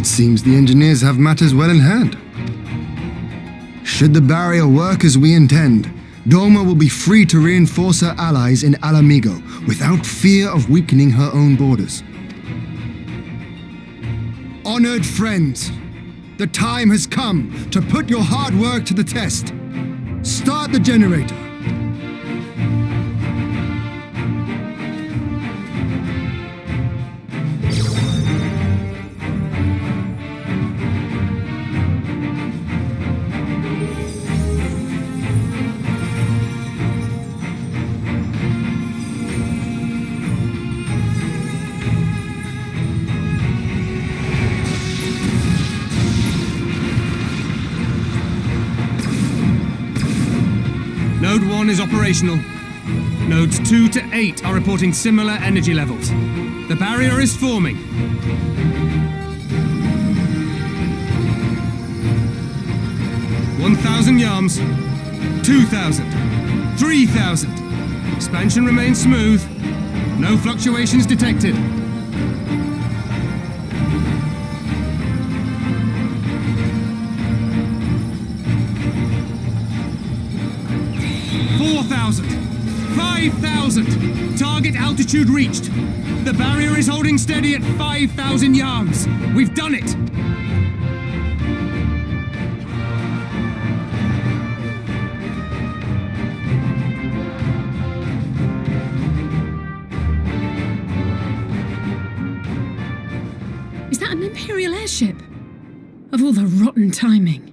It seems the engineers have matters well in hand. Should the barrier work as we intend, Doma will be free to reinforce her allies in Alamigo without fear of weakening her own borders. Honored friends, the time has come to put your hard work to the test. Start the generator. Node 1 is operational. Nodes 2 to 8 are reporting similar energy levels. The barrier is forming. $1,000 yards, 2,000, 3,000. Expansion remains smooth. No fluctuations detected. 4,000! 5,000! Target altitude reached. The barrier is holding steady at 5,000 yards. We've done it! Is that an Imperial airship? Of all the rotten timing.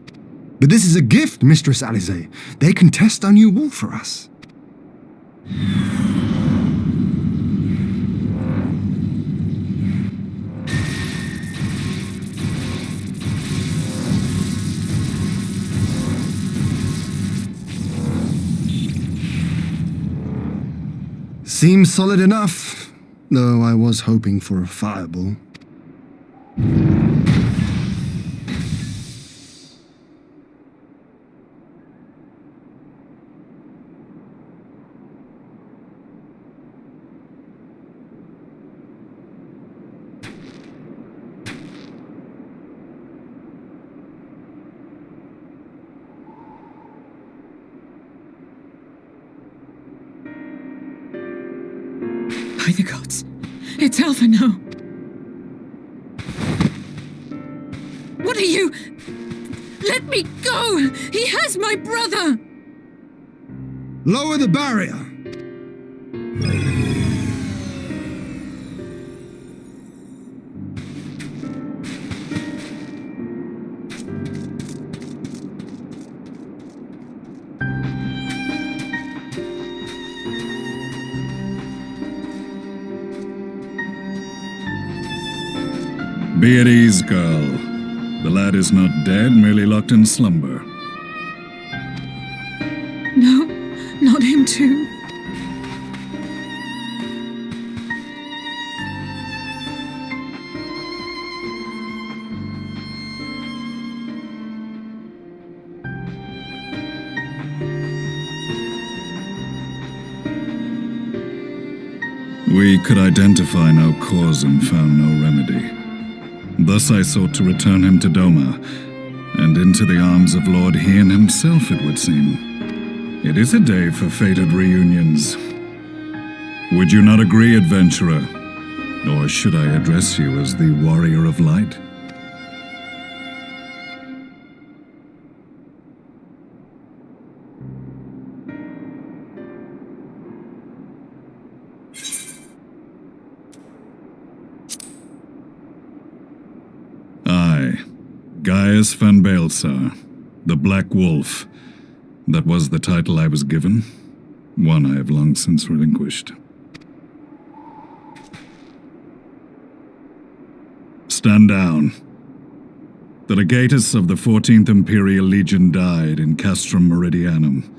But this is a gift, Mistress Alize. They can test our new wall for us. Seems solid enough, though I was hoping for a fireball. By the gods, it's Alpha now. What are you? Let me go! He has my brother! Lower the barrier! Be at ease, girl. The lad is not dead, merely locked in slumber. No, not him too. We could identify no cause and found no remedy. Thus I sought to return him to Doma, and into the arms of Lord Hien himself, it would seem. It is a day for fated reunions. Would you not agree, adventurer? Or should I address you as the Warrior of Light? Gaius van Baelsar, the Black Wolf. That was the title I was given, one I have long since relinquished. Stand down. The legatus of the 14th Imperial Legion died in Castrum Meridianum.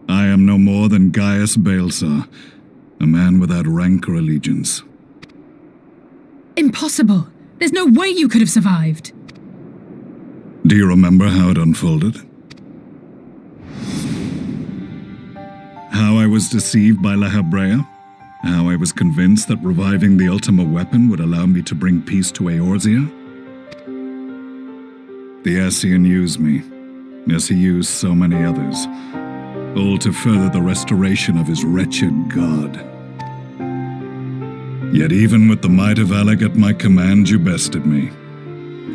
I am no more than Gaius Baelsar, a man without rank or allegiance. Impossible! There's no way you could have survived! Do you remember how it unfolded? How I was deceived by La Hebrea? How I was convinced that reviving the Ultima weapon would allow me to bring peace to Eorzea? The Ascian used me, as he used so many others, all to further the restoration of his wretched god. Yet even with the might of Alec at my command, you bested me.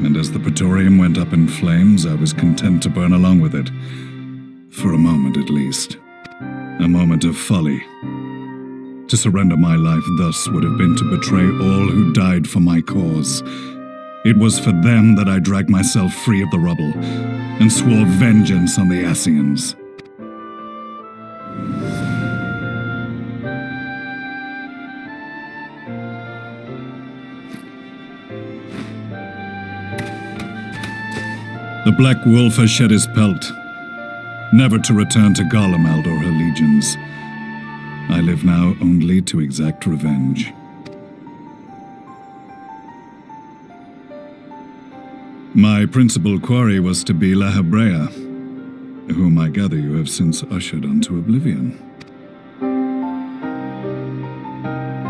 And as the Praetorium went up in flames, I was content to burn along with it. For a moment at least. A moment of folly. To surrender my life thus would have been to betray all who died for my cause. It was for them that I dragged myself free of the rubble, and swore vengeance on the Ascians. The Black Wolf has shed his pelt, never to return to Garlemald or her legions. I live now only to exact revenge. My principal quarry was to be La Hebrea, whom I gather you have since ushered onto oblivion.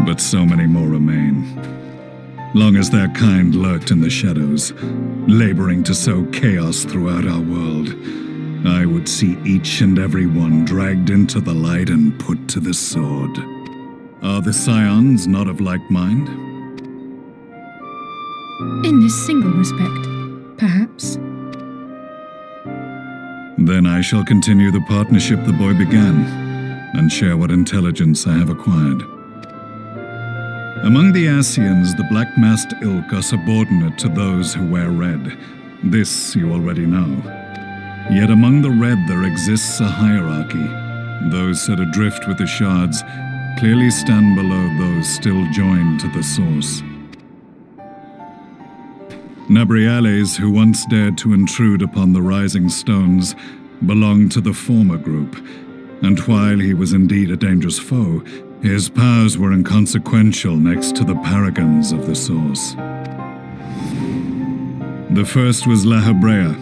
But so many more remain. Long as their kind lurked in the shadows, laboring to sow chaos throughout our world, I would see each and every one dragged into the light and put to the sword. Are the Scions not of like mind? In this single respect, perhaps. Then I shall continue the partnership the boy began, and share what intelligence I have acquired. Among the Ascians, the black-masked ilk are subordinate to those who wear red. This you already know. Yet among the red there exists a hierarchy. Those set adrift with the shards clearly stand below those still joined to the source. Nabriales, who once dared to intrude upon the rising stones, belonged to the former group, and while he was indeed a dangerous foe, his powers were inconsequential next to the paragons of the source. The first was La Hebrea,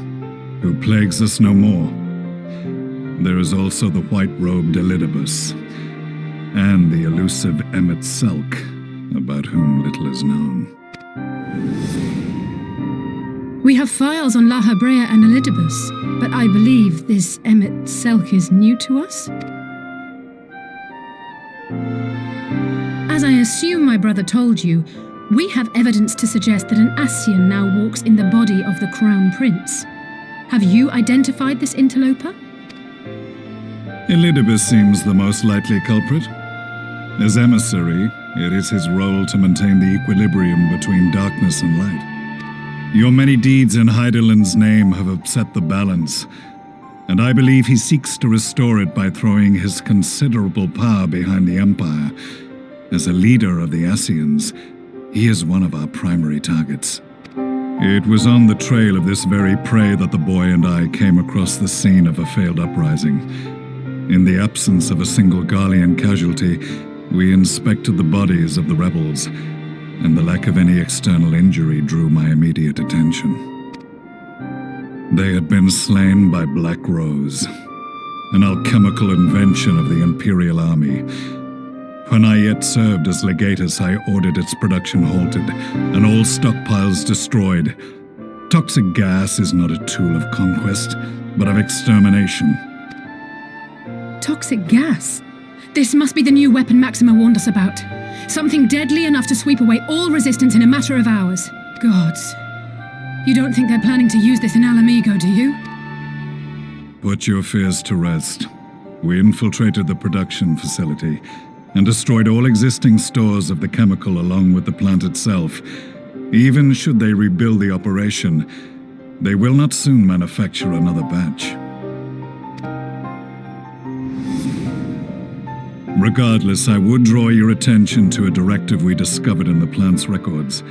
who plagues us no more. There is also the white-robed Elidibus, and the elusive Emmet Selk, about whom little is known. We have files on La Hebrea and Elidibus, but I believe this Emmet Selk is new to us? As I assume my brother told you, we have evidence to suggest that an Ascian now walks in the body of the Crown Prince. Have you identified this interloper? Elidibus seems the most likely culprit. As emissary, it is his role to maintain the equilibrium between darkness and light. Your many deeds in Hydaelyn's name have upset the balance, and I believe he seeks to restore it by throwing his considerable power behind the Empire. As a leader of the Ascians, he is one of our primary targets. It was on the trail of this very prey that the boy and I came across the scene of a failed uprising. In the absence of a single Garlean casualty, we inspected the bodies of the rebels, and the lack of any external injury drew my immediate attention. They had been slain by Black Rose, an alchemical invention of the Imperial Army. When I yet served as legatus, I ordered its production halted, and all stockpiles destroyed. Toxic gas is not a tool of conquest, but of extermination. Toxic gas? This must be the new weapon Maxima warned us about. Something deadly enough to sweep away all resistance in a matter of hours. Gods. You don't think they're planning to use this in Alamigo, do you? Put your fears to rest. We infiltrated the production facility and destroyed all existing stores of the chemical along with the plant itself. Even should they rebuild the operation, they will not soon manufacture another batch. Regardless, I would draw your attention to a directive we discovered in the plant's records.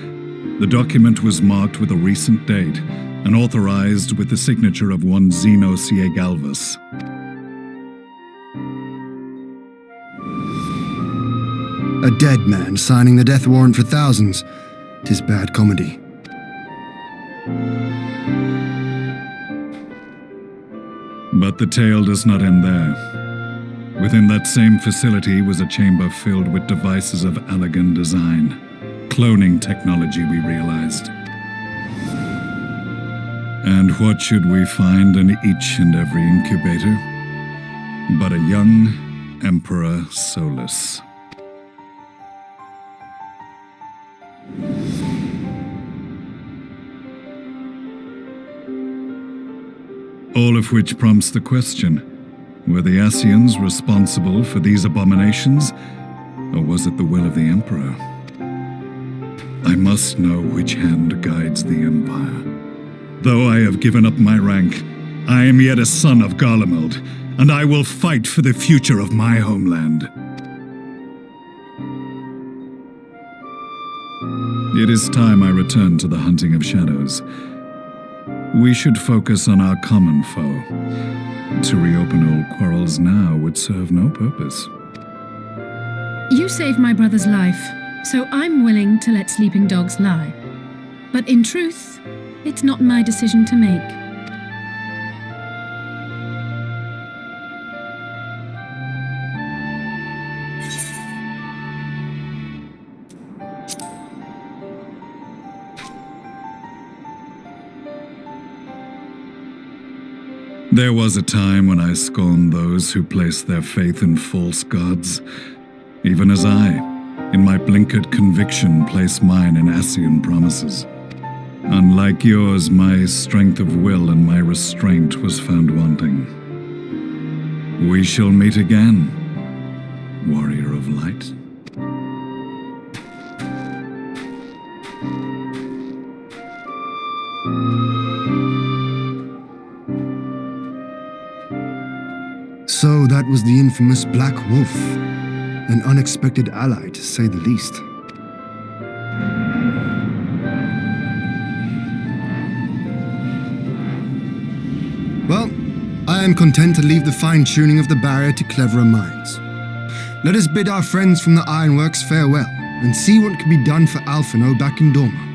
The document was marked with a recent date and authorized with the signature of one Zeno Ciegalvus. A dead man signing the death warrant for thousands. 'Tis bad comedy. But the tale does not end there. Within that same facility was a chamber filled with devices of elegant design. Cloning technology, we realized. And what should we find in each and every incubator? But a young Emperor Solus. All of which prompts the question, were the Ascians responsible for these abominations, or was it the will of the Emperor? I must know which hand guides the Empire. Though I have given up my rank, I am yet a son of Garlemald, and I will fight for the future of my homeland. It is time I return to the hunting of shadows. We should focus on our common foe. To reopen old quarrels now would serve no purpose. You saved my brother's life, so I'm willing to let sleeping dogs lie. But in truth, it's not my decision to make. There was a time when I scorned those who placed their faith in false gods, even as I, in my blinkered conviction, place mine in Ascian promises. Unlike yours, my strength of will and my restraint was found wanting. We shall meet again, warrior of light. So that was the infamous Black Wolf, an unexpected ally to say the least. Well, I am content to leave the fine-tuning of the barrier to cleverer minds. Let us bid our friends from the Ironworks farewell, and see what can be done for Alphino back in Dorma.